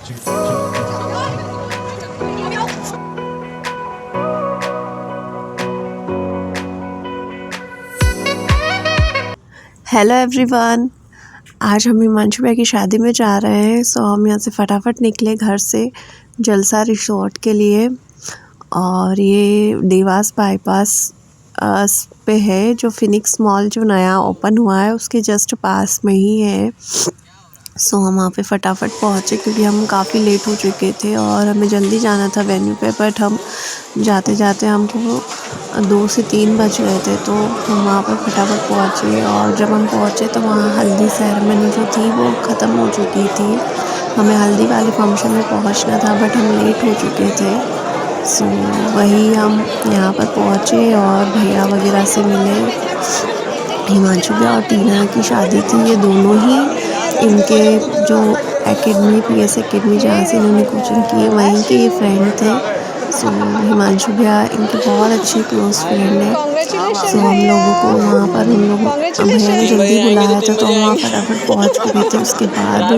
Hello everyone, आज हम हिमांशु भैया की शादी में जा रहे हैं। सो हम यहाँ से फटाफट निकले घर से जलसा रिसोर्ट के लिए। और ये देवास बाईपास पे है, जो फिनिक्स मॉल जो नया ओपन हुआ है उसके जस्ट पास में ही है। सो हम वहाँ पे फटाफट पहुँचे क्योंकि हम काफ़ी लेट हो चुके थे और हमें जल्दी जाना था वेन्यू पे। बट हम जाते जाते हमको 2 से 3 बज गए थे, तो हम वहाँ पर फटाफट पहुँचे। और जब हम पहुँचे तो वहाँ हल्दी सेरेमनी जो थी वो ख़त्म हो चुकी थी। हमें हल्दी वाले फंक्शन में पहुँचना था बट हम लेट हो चुके थे। सो वही हम यहाँ पर पहुँचे और भैया वगैरह से मिले। हिमांशु भैया और टीना की शादी थी। ये दोनों ही इनके जो एकेडमी पीएस एकेडमी जहाँ से इन्होंने कोचिंग की है वहीं के ये फ्रेंड थे। सो हिमांशु भैया इनके बहुत अच्छे क्लोज फ्रेंड हैं। सो हम लोगों को वहाँ पर भैया ने जल्दी बुलाया था तो हम वहाँ फटाफट पहुँच भी गए थे। उसके बाद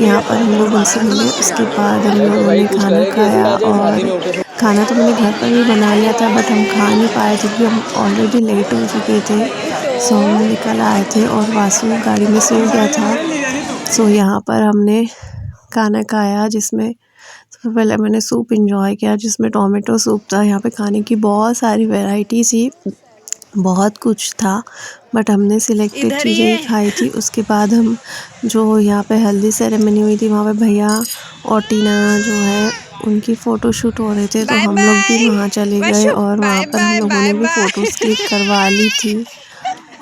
यहाँ पर हम लोग उनसे मिले। उसके बाद हम लोगों ने खाना खाया और खाना तो मैंने घर पर भी बना लिया था बट हम खा नहीं पाए थे क्योंकि हम ऑलरेडी लेट हो चुके थे। सो हम निकल आए थे और वासु गाड़ी में सो गया था। सो यहाँ पर हमने खाना खाया जिसमें सबसे पहले मैंने सूप एंजॉय किया जिसमें टोमेटो सूप था। यहाँ पे खाने की बहुत सारी वैरायटी थी, बहुत कुछ था बट हमने सिलेक्टेड चीज़ें ही खाई थी। उसके बाद हम जो यहाँ पे हल्दी सेरेमनी हुई थी वहाँ पे भैया और टीना जो है उनकी फ़ोटो शूट हो रहे थे, तो हम लोग भी वहाँ चले गए और वहाँ पर हम लोगों ने भी फ़ोटोज़ क्लिक करवा ली थी।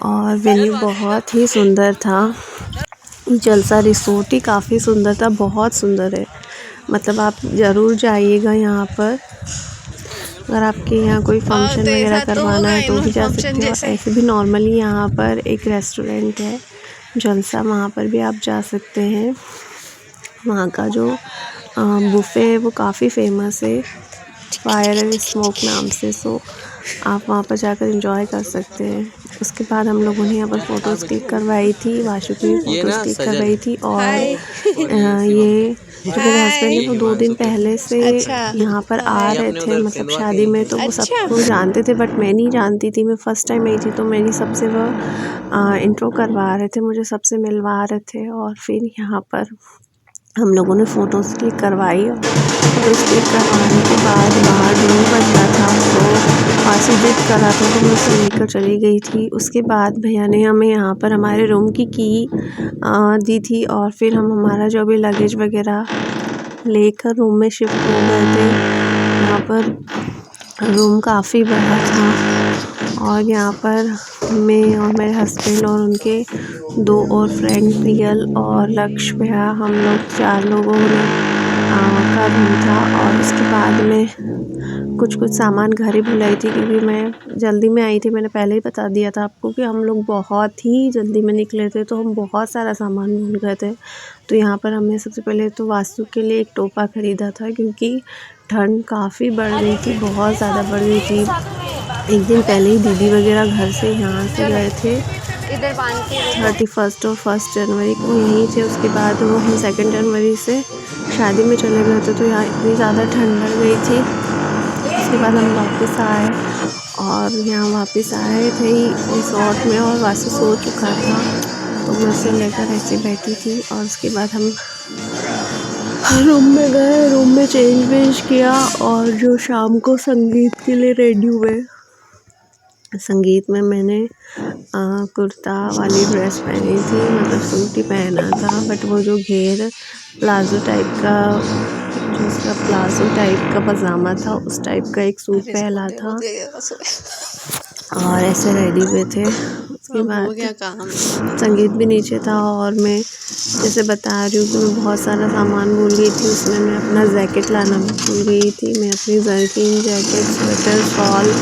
और वेन्यू बहुत ही सुंदर था। जलसा रिसोर्ट ही काफ़ी सुंदर था, बहुत सुंदर है। मतलब आप ज़रूर जाइएगा यहाँ पर। अगर आपके यहाँ कोई फंक्शन वगैरह करवाना है तो भी जा सकते हो। ऐसे भी नॉर्मली यहाँ पर एक रेस्टोरेंट है जलसा, वहाँ पर भी आप जा सकते हैं। वहाँ का जो बुफ़े है वो काफ़ी फेमस है, फायर एंड स्मोक नाम से। सो आप वहाँ पर जाकर एंजॉय कर सकते हैं। उसके बाद हम लोगों ने यहाँ पर फ़ोटोज़ क्लिक करवाई थी, वाशु की भी फ़ोटोज़ क्लिक करवाई थी। और ये जो मेरे हस्बैंड है वो 2 दिन पहले से यहाँ पर आ रहे थे, मतलब शादी में, तो वो सबको जानते थे बट मैं नहीं जानती थी। मैं फ़र्स्ट टाइम आई थी तो मेरी सबसे वो इंट्रो करवा रहे थे, मुझे सबसे मिलवा रहे थे। और फिर यहाँ पर हम लोगों ने फ़ोटोज़ क्लिक करवाई। फ़ोटोज़ क्लिक करवाने के बाद बाहर रूम बन रहा था तो वासु जिद कर रहा था तो मैं उसे लेकर चली गई थी। उसके बाद भैया ने हमें यहाँ पर हमारे रूम की दी थी और फिर हम हमारा जो भी लगेज वगैरह लेकर रूम में शिफ्ट हो गए थे। यहाँ पर रूम काफ़ी बड़ा था और यहाँ पर मैं और मेरे हस्बैंड और उनके 2 और फ्रेंड प्रियल और लक्ष्य भैया, हम लोग 4 लोगों ने का रूम था। और उसके बाद में कुछ सामान घर ही भुलाई थी क्योंकि मैं जल्दी में आई थी। मैंने पहले ही बता दिया था आपको कि हम लोग बहुत ही जल्दी में निकले थे तो हम बहुत सारा सामान भूल गए थे। तो यहाँ पर हमने सबसे पहले तो वास्तु के लिए एक टोपा ख़रीदा था क्योंकि ठंड काफ़ी बढ़ रही थी, बहुत ज़्यादा बढ़ रही थी। एक दिन पहले ही दीदी वगैरह घर से यहाँ से गए थे 31 और 1 जनवरी को यहीं थे। उसके बाद वो हम 2 जनवरी से शादी में चले गए थे तो यहाँ इतनी ज़्यादा ठंड लग गई थी। उसके बाद हम वापस आए और यहाँ वापस आए थे रिसोर्ट में और वासु सो चुका था तो मैं उसे लेकर ऐसे बैठी थी। और उसके बाद हम रूम में गए, रूम में चेंज वेंज किया और जो शाम को संगीत के लिए रेडी हुए। संगीत में मैंने कुर्ता वाली ड्रेस पहनी थी, मतलब सूट ही पहना था बट वो जो घेर प्लाजो टाइप का, जो उसका प्लाजो टाइप का पजामा था उस टाइप का एक सूट पहना था और ऐसे रेडी हुए थे। उसके बाद संगीत भी नीचे था और मैं जैसे बता रही हूँ कि मैं बहुत सारा सामान भूल गई थी। उसमें मैं अपना जैकेट लाना भी भूल गई थी। मैं अपनी जर्किन, जैकेट, स्वेटर, शॉल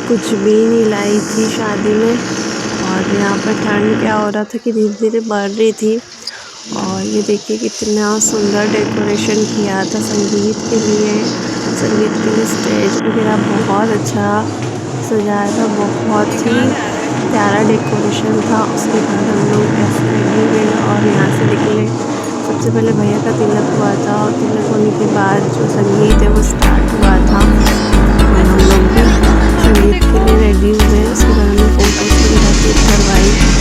कुछ भी नहीं लाई थी शादी में। और यहाँ पर ठंड क्या हो रहा था कि धीरे धीरे बढ़ रही थी। और ये देखिए कितना सुंदर डेकोरेशन किया था संगीत के लिए। संगीत के लिए स्टेज वगैरह बहुत अच्छा सजाया था, बहुत ही प्यारा डेकोरेशन था। उसके बाद हम लोग ऐसे रेडी हुए और यहाँ से निकले। सबसे पहले भैया का तिलक हुआ था और तिलक होने के बाद जो संगीत है वो स्टार्ट हुआ था और हम लोग भी संगीत के लिए रेडी हुए। उसके बाद हमने फ़ोटोज़ वगैरह क्लिक करवाई।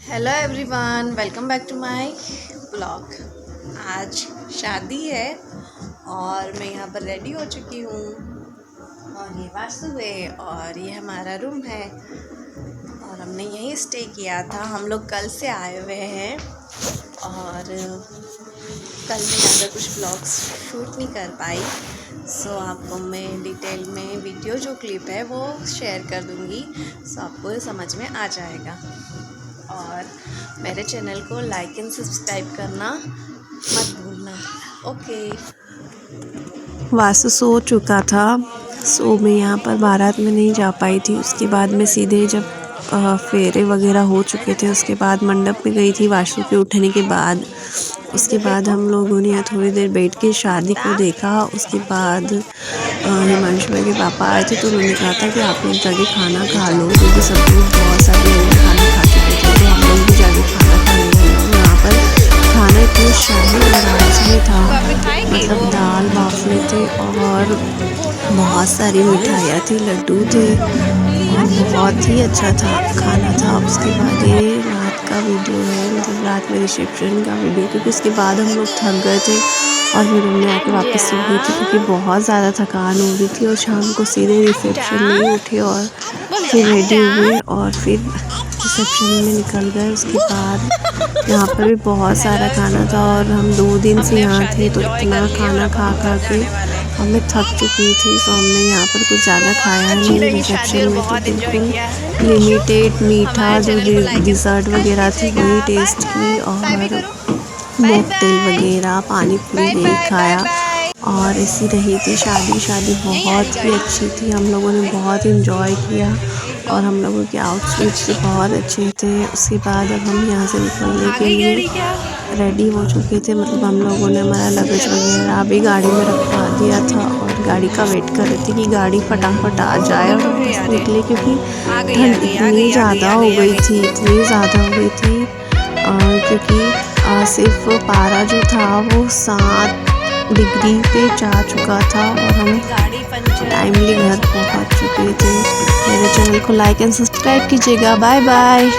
Hello everyone, welcome back to my blog. आज शादी है और मैं यहाँ पर रेडी हो चुकी हूँ और ये वासु है और ये हमारा रूम है और हमने यहीं स्टे किया था। हम लोग कल से आए हुए हैं और कल मैं ज़्यादा कुछ ब्लॉग्स शूट नहीं कर पाई, सो आपको मैं डिटेल में वीडियो जो क्लिप है वो शेयर कर दूँगी, सो आपको समझ में आ जाएगा। और मेरे चैनल को लाइक एंड सब्सक्राइब करना मत भूलना। ओके। वासु सो चुका था, सो मैं यहाँ पर बारात में नहीं जा पाई थी। उसके बाद मैं सीधे जब फेरे वगैरह हो चुके थे उसके बाद मंडप में गई थी वासु के उठने के बाद। उसके बाद हम लोगों ने यहाँ थोड़ी देर बैठ के शादी को देखा। उसके बाद हिमांशु भाई के पापा आए थे तो उन्होंने कहा था कि आप लोग जाके खाना खा लो, क्योंकि सब लोग बहुत सारे खाना खा चुके थे तो हम लोग भी जाके खाना खाने गए। यहाँ पर खाना इतनी शाही अंदाज में था, मतलब दाल बाफले थे और बहुत सारी मिठाइयाँ थी, लड्डू थे और बहुत ही अच्छा था खाना था। उसके बाद ये रात का वीडियो है, मतलब रात में रिसेप्शन का वीडियो, क्योंकि उसके बाद हम लोग थक गए थे और फिर हमने आके वापस सो गई थी क्योंकि बहुत ज़्यादा थकान हो रही थी। और शाम को सीधे रिसेप्शन में उठे और फिर रेडी हुए और फिर रिसेप्शन में निकल गए। उसके बाद यहाँ पर भी बहुत सारा खाना था और हम 2 दिन से यहाँ थे तो इतना खाना खा के हमें थक चुकी थी, सो हमने यहाँ पर कुछ ज़्यादा खाया नहीं। रिसेप्शन में तो बिल्कुल लिमिटेड मीठा जो डिज़र्ट वगैरह थी वही टेस्ट की और मॉकटेल वगैरह पानी पूरी यही खाया और ऐसी रही थी शादी बहुत ही अच्छी थी। हम लोगों ने बहुत इन्जॉय किया और हम लोगों के आउटफिट्स भी बहुत अच्छे थे। उसके बाद अब हम यहाँ से निकलने के लिए रेडी हो चुके थे, मतलब हम लोगों ने हमारा लगेज वगैरह भी गाड़ी में रखवा दिया था और गाड़ी का वेट कर रहे थे कि गाड़ी फटाफट आ जाए और हम निकले, क्योंकि ठंड इतनी ज़्यादा हो गई थी क्योंकि सिर्फ पारा जो था वो 7 डिग्री पे जा चुका था और हम टाइमली घर पहुंच चुके थे। मेरे चैनल को लाइक एंड सब्सक्राइब कीजिएगा। Bye bye.